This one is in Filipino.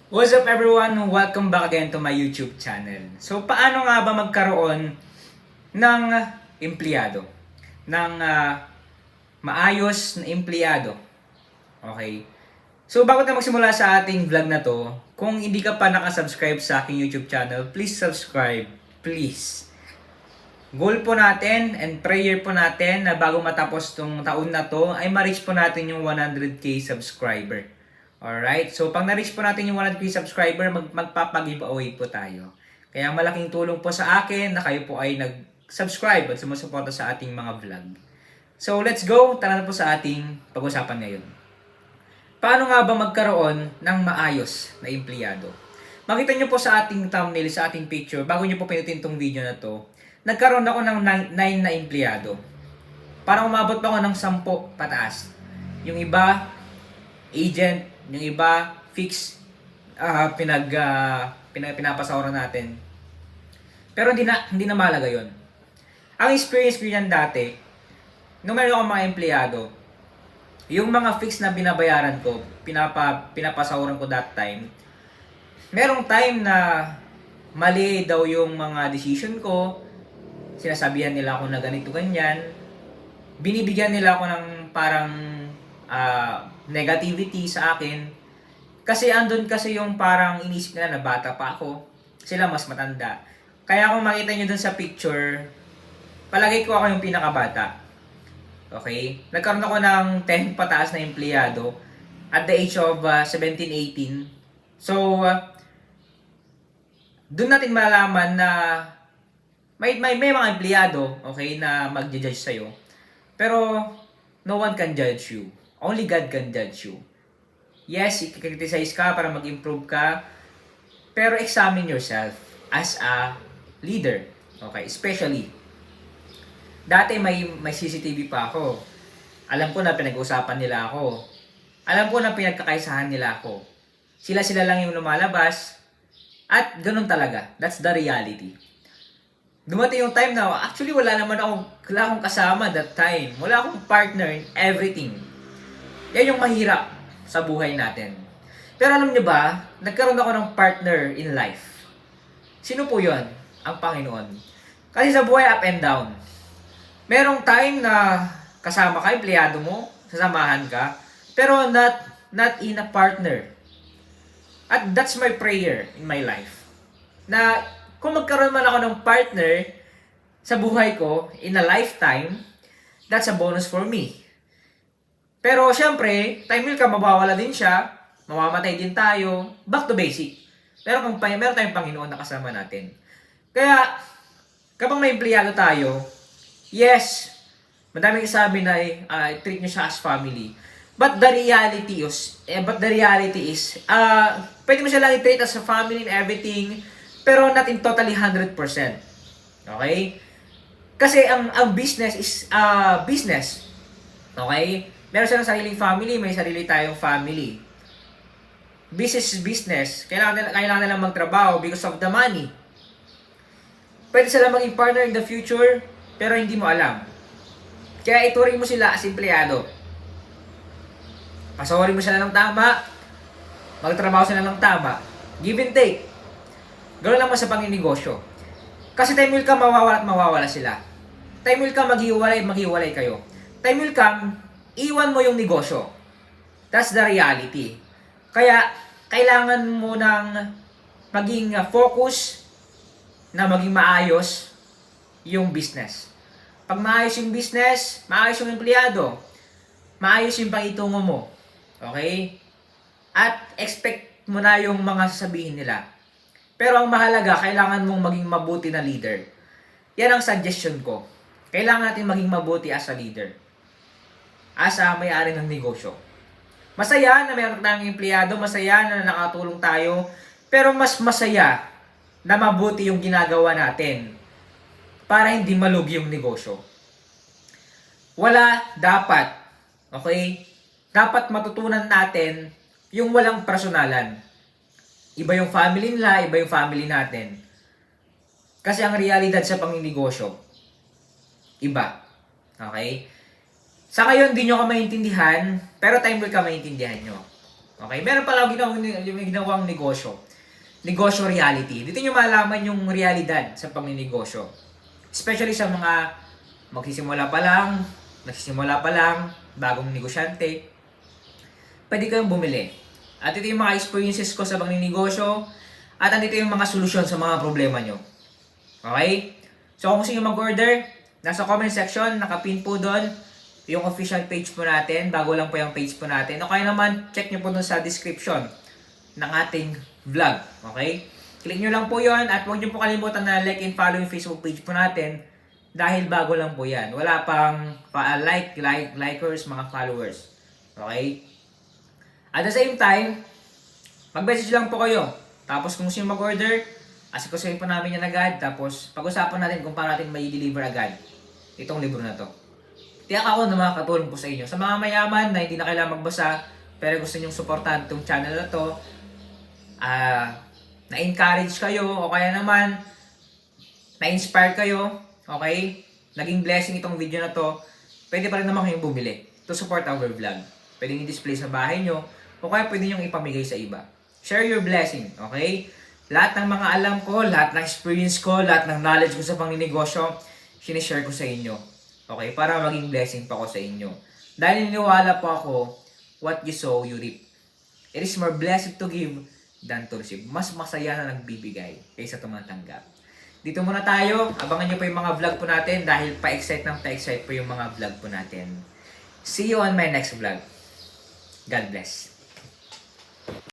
What's up everyone? Welcome back again to my YouTube channel. So paano nga ba magkaroon ng empleyado? Ng maayos na empleyado? Okay? So bago tayo magsimula sa ating vlog na to, kung hindi ka pa nakasubscribe sa aking YouTube channel, please subscribe. Please. Goal po natin and prayer po natin na bago matapos tong taon na to ay ma-reach po natin yung 100k subscriber. Alright, so pag na-reach po natin yung 100k subscriber, magpapag-giveaway po tayo. Kaya malaking tulong po sa akin na kayo po ay nag-subscribe at sumusuporta sa ating mga vlog. So let's go, tara na po sa ating pag-usapan ngayon. Paano nga ba magkaroon ng maayos na empleyado? Makita nyo po sa ating thumbnail, sa ating picture, bago nyo po pinutin tong video na to, nagkaroon ako ng 9 na empleyado. Parang umabot pa ako ng 10 pataas. Yung iba, agent, yung iba, fix, pinapasawaran natin. Pero hindi na mahalaga yun. Ang experience ko yan dati, nung meron akong mga empleyado, yung mga fix na binabayaran ko, pinapasawaran ko that time, merong time na mali daw yung mga decision ko, sinasabihan nila ako na ganito ganyan, binibigyan nila ako ng parang negativity sa akin. Kasi andun kasi yung parang inisip nila na bata pa ako. Sila mas matanda. Kaya kung makita nyo dun sa picture, palagay ko ako yung pinakabata. Okay? Nagkaroon ako ng 10 pataas na empleyado at the age of 17-18. So, dun natin malalaman na may mga empleyado, okay, na magja-judge sa'yo. Pero, no one can judge you. Only God can judge you. Yes, i-criticize ka para mag-improve ka, pero examine yourself as a leader. Okay, especially, dati may CCTV pa ako. Alam ko na pinag-uusapan nila ako. Alam ko na pinagkakaisahan nila ako. Sila lang yung lumalabas, at ganun talaga. That's the reality. Dumating yung time na, actually wala akong kasama that time. Wala akong partner in everything. Yan yung mahirap sa buhay natin. Pero alam nyo ba, nagkaroon ako ng partner in life. Sino po yun? Ang Panginoon. Kasi sa buhay up and down. Merong time na kasama ka, empleyado mo, sasamahan ka, pero not in a partner. At that's my prayer in my life. Na kung magkaroon man ako ng partner sa buhay ko in a lifetime, that's a bonus for me. Pero syempre, time will come, mawawala din siya, mamamatay din tayo, back to basic. Pero kung meron tayong Panginoon na kasama natin. Kaya, kapag may empleyado tayo, yes, madaming sabi na treat nyo siya as family. But the reality is, pwede mo siya lang i-treat as a family and everything, pero not in totally 100%. Okay? Kasi ang business is business. Okay? Meron silang sariling family, may sarili tayong family. Business is business. Kailangan nilang magtrabaho because of the money. Pwede sila maging partner in the future, pero hindi mo alam. Kaya ituring mo sila as empleyado. Pasawarin mo sila ng tama, magtrabaho sila ng tama. Give and take. Ganoon naman sa panginegosyo. Kasi time will come, mawawala sila. Time will come, maghiwalay kayo. Time will come, iwan mo yung negosyo. That's the reality. Kaya, kailangan mo ng maging focus na maging maayos yung business. Pag maayos yung business, maayos yung empleyado, maayos yung pangitungo mo. Okay? At expect mo na yung mga sasabihin nila. Pero ang mahalaga, kailangan mong maging mabuti na leader. Yan ang suggestion ko. Kailangan natin maging mabuti as a leader. As a may-ari ng negosyo. Masaya na meron tayong empleyado, masaya na nakatulong tayo, pero mas masaya na mabuti yung ginagawa natin para hindi malugi yung negosyo. Wala dapat, okay? Dapat matutunan natin yung walang personalan. Iba yung family nila, iba yung family natin. Kasi ang realidad sa panginegosyo, iba. Okay? Sa ngayon, di nyo ka maintindihan, pero time will ka maintindihan nyo. Okay? Meron pala yung ginawang negosyo. Negosyo reality. Dito nyo malaman yung realidad sa pagninegosyo. Especially sa mga nagsisimula pa lang, bagong negosyante, pwede kayong bumili. At ito yung mga experiences ko sa pagninegosyo, at andito yung mga solusyon sa mga problema nyo. Okay? So kung gusto nyo mag-order, nasa comment section, nakapin po doon yung official page po natin, bago lang po yung page po natin. O kaya naman, check nyo po doon sa description ng ating vlog. Okay? Click nyo lang po yon at huwag nyo po kalimutan na like and follow yung Facebook page po natin dahil bago lang po yan. Wala pang likers, mga followers. Okay? At the same time, mag-message lang po kayo. Tapos kung gusto nyo mag-order, asikusin po namin yan agad. Tapos pag-usapan natin kung paano natin may deliver agad itong libro na to. Tiyak ako na makakatulong po sa inyo. Sa mga mayaman na hindi na kailangan magbasa, pero gusto nyong supportahan itong channel na to, na-encourage kayo, o kaya naman, na-inspire kayo, okay? Naging blessing itong video na to, pwede pa rin naman kayong bumili to support our vlog. Pwede nyo display sa bahay nyo, o kaya pwede nyo ipamigay sa iba. Share your blessing, okay? Lahat ng mga alam ko, lahat ng experience ko, lahat ng knowledge ko sa pangninegosyo, sinishare ko sa inyo. Okay? Para maging blessing pa ko sa inyo. Dahil niniwala po ako, what you sow, you reap. It is more blessed to give than to receive. Mas masaya na nagbibigay kaysa tumatanggap. Dito muna tayo. Abangan nyo po yung mga vlog po natin dahil pa-excite po yung mga vlog po natin. See you on my next vlog. God bless.